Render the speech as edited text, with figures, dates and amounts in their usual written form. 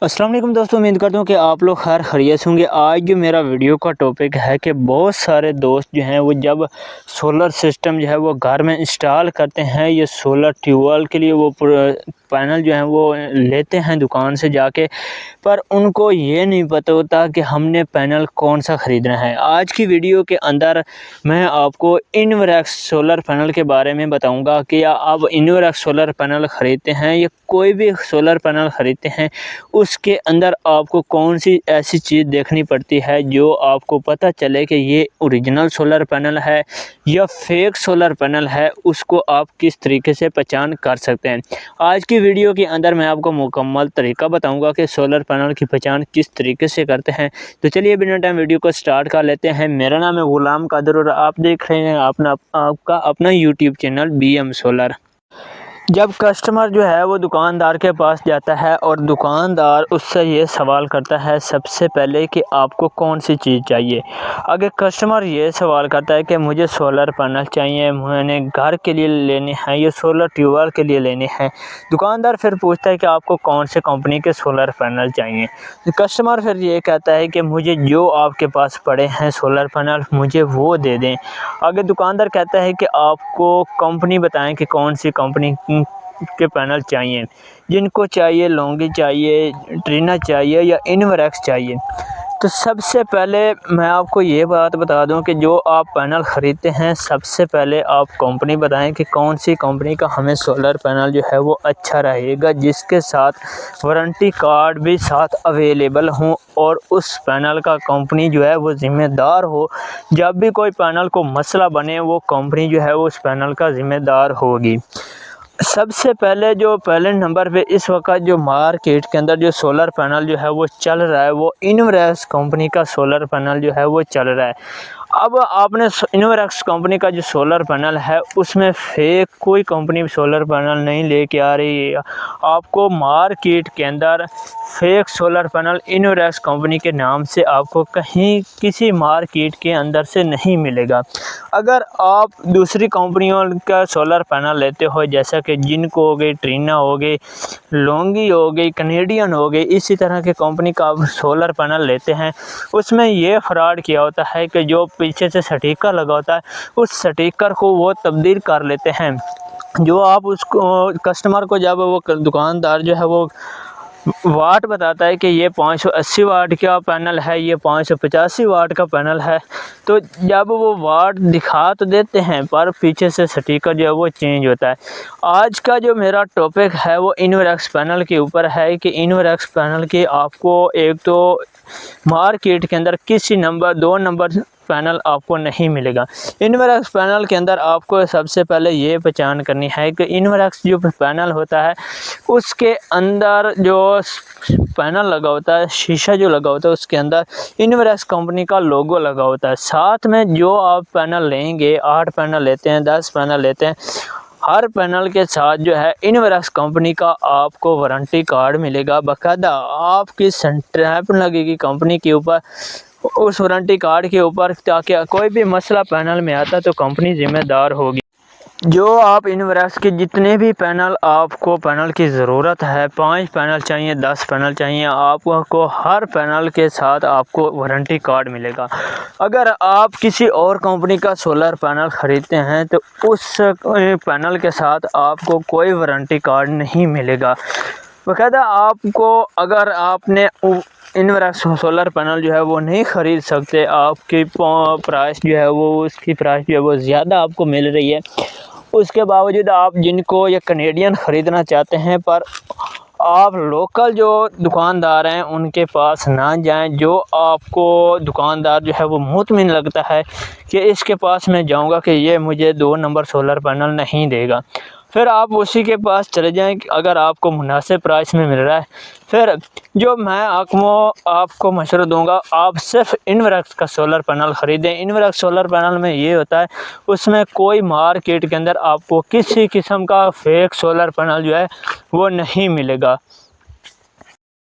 السلام علیکم دوستوں، امید کرتا ہوں کہ آپ لوگ خیر خیریت ہوں گے۔ آج جو میرا ویڈیو کا ٹاپک ہے کہ بہت سارے دوست جو ہیں وہ جب سولر سسٹم جو ہے وہ گھر میں انسٹال کرتے ہیں، یہ سولر ٹیوب ویل کے لیے وہ پینل جو ہیں وہ لیتے ہیں دکان سے جا کے، پر ان کو یہ نہیں پتہ ہوتا کہ ہم نے پینل کون سا خریدنا ہے۔ آج کی ویڈیو کے اندر میں آپ کو انوریکس سولر پینل کے بارے میں بتاؤں گا کہ آپ انوریکس سولر پینل خریدتے ہیں یا کوئی بھی سولر پینل خریدتے ہیں، اس کے اندر آپ کو کون سی ایسی چیز دیکھنی پڑتی ہے جو آپ کو پتہ چلے کہ یہ اوریجنل سولر پینل ہے یا فیک سولر پینل ہے، اس کو آپ کس طریقے سے پہچان کر سکتے ہیں۔ آج کی ویڈیو کے اندر میں آپ کو مکمل طریقہ بتاؤں گا کہ سولر پینل کی پہچان کس طریقے سے کرتے ہیں۔ تو چلیے بنا ٹائم ویڈیو کو سٹارٹ کر لیتے ہیں۔ میرا نام ہے غلام قادر اور آپ دیکھ رہے ہیں آپ کا اپنا YouTube channel B M Solar. جب کسٹمر جو ہے وہ دکاندار کے پاس جاتا ہے اور دکاندار اس سے یہ سوال کرتا ہے سب سے پہلے کہ آپ کو کون سی چیز چاہیے، اگر کسٹمر یہ سوال کرتا ہے کہ مجھے سولر پینل چاہیے، میں نے گھر کے لیے لینے ہیں یا سولر ٹیوب ویل کے لیے لینے ہیں، دکاندار پھر پوچھتا ہے کہ آپ کو کون سے کمپنی کے سولر پینل چاہیے۔ کسٹمر پھر یہ کہتا ہے کہ مجھے جو آپ کے پاس پڑے ہیں سولر پینل مجھے وہ دے دیں۔ اگر دکاندار کہتا ہے کہ آپ کو کمپنی بتائیں کہ کون سی کمپنی کے پینل چاہیے، جن کو چاہیے لونگی چاہیے، ٹرینا چاہیے یا انوریکس چاہیے، تو سب سے پہلے میں آپ کو یہ بات بتا دوں کہ جو آپ پینل خریدتے ہیں سب سے پہلے آپ کمپنی بتائیں کہ کون سی کمپنی کا ہمیں سولر پینل جو ہے وہ اچھا رہے گا، جس کے ساتھ وارنٹی کارڈ بھی ساتھ اویلیبل ہوں اور اس پینل کا کمپنی جو ہے وہ ذمہ دار ہو۔ جب بھی کوئی پینل کو مسئلہ بنے وہ کمپنی جو ہے وہ اس پینل کا ذمہ دار ہوگی۔ سب سے پہلے نمبر پہ اس وقت جو مارکیٹ کے اندر جو سولر پینل جو ہے وہ چل رہا ہے وہ انوریکس کمپنی کا سولر پینل جو ہے وہ چل رہا ہے۔ اب آپ نے انوریکس کمپنی کا جو سولر پینل ہے اس میں فیک کوئی کمپنی سولر پینل نہیں لے کے آ رہی ہے۔ آپ کو مارکیٹ کے اندر fake solar panel Inverex company کے نام سے آپ کو کہیں کسی مارکیٹ کے اندر سے نہیں ملے گا۔ اگر آپ دوسری کمپنیوں کا سولر پینل لیتے ہو جیسا کہ جنکو ہو گئی، ٹرینا ہو گئی، لونگی ہو گئی، کینیڈین ہو گئی، اسی طرح کے کمپنی کا آپ سولر پینل لیتے ہیں، اس میں یہ فراڈ کیا ہوتا ہے کہ جو پیچھے سے سٹیکر لگا ہوتا ہے اس سٹیکر کو وہ تبدیل کر لیتے ہیں۔ جو آپ اس کو کسٹمر کو جب وہ دکاندار جو ہے وہ واٹ بتاتا ہے کہ یہ 580 واٹ کا پینل ہے، یہ 585 واٹ کا پینل ہے، تو جب وہ واٹ دکھا تو دیتے ہیں پر پیچھے سے سٹیکر جو ہے وہ چینج ہوتا ہے۔ آج کا جو میرا ٹاپک ہے وہ انوریکس پینل کے اوپر ہے کہ انوریکس پینل کے آپ کو ایک تو مارکیٹ کے اندر کسی دو نمبر پینل آپ کو نہیں ملے گا۔ انوریکس پینل کے اندر آپ کو سب سے پہلے یہ پہچان کرنی ہے کہ انوریکس جو پینل ہوتا ہے اس کے اندر جو پینل لگا ہوتا ہے، شیشہ جو لگا ہوتا ہے اس کے اندر انوریکس کمپنی کا لوگو لگا ہوتا ہے۔ ساتھ میں جو آپ پینل لیں گے، 8 پینل لیتے ہیں، 10 پینل لیتے ہیں، ہر پینل کے ساتھ جو ہے انوریکس کمپنی کا آپ کو وارنٹی کارڈ ملے گا، باقاعدہ آپ کی سٹیمپ لگے گی کمپنی کے اوپر اس وارنٹی کارڈ کے اوپر، تاکہ کوئی بھی مسئلہ پینل میں آتا تو کمپنی ذمہ دار ہوگی۔ جو آپ انوریکس کے جتنے بھی پینل آپ کو پینل کی ضرورت ہے، 5 پینل چاہیے، 10 پینل چاہیے، آپ کو ہر پینل کے ساتھ آپ کو وارنٹی کارڈ ملے گا۔ اگر آپ کسی اور کمپنی کا سولر پینل خریدتے ہیں تو اس پینل کے ساتھ آپ کو کوئی وارنٹی کارڈ نہیں ملے گا۔ باقاعدہ آپ کو اگر آپ نے انوریکس سولر پینل جو ہے وہ نہیں خرید سکتے، آپ کی پرائس جو ہے وہ اس کی پرائس جو ہے وہ زیادہ آپ کو مل رہی ہے، اس کے باوجود آپ جن کو یہ کینیڈین خریدنا چاہتے ہیں پر آپ لوکل جو دکاندار ہیں ان کے پاس نہ جائیں، جو آپ کو دکاندار جو ہے وہ مطمئن لگتا ہے کہ اس کے پاس میں جاؤں گا کہ یہ مجھے 2 نمبر سولر پینل نہیں دے گا، پھر آپ اسی کے پاس چلے جائیں اگر آپ کو مناسب پرائس میں مل رہا ہے۔ پھر جو میں آپ کو مشورہ دوں گا، آپ صرف انوریکس کا سولر پینل خریدیں۔ انوریکس سولر پینل میں یہ ہوتا ہے اس میں کوئی مارکیٹ کے اندر آپ کو کسی قسم کا فیک سولر پینل جو ہے وہ نہیں ملے گا۔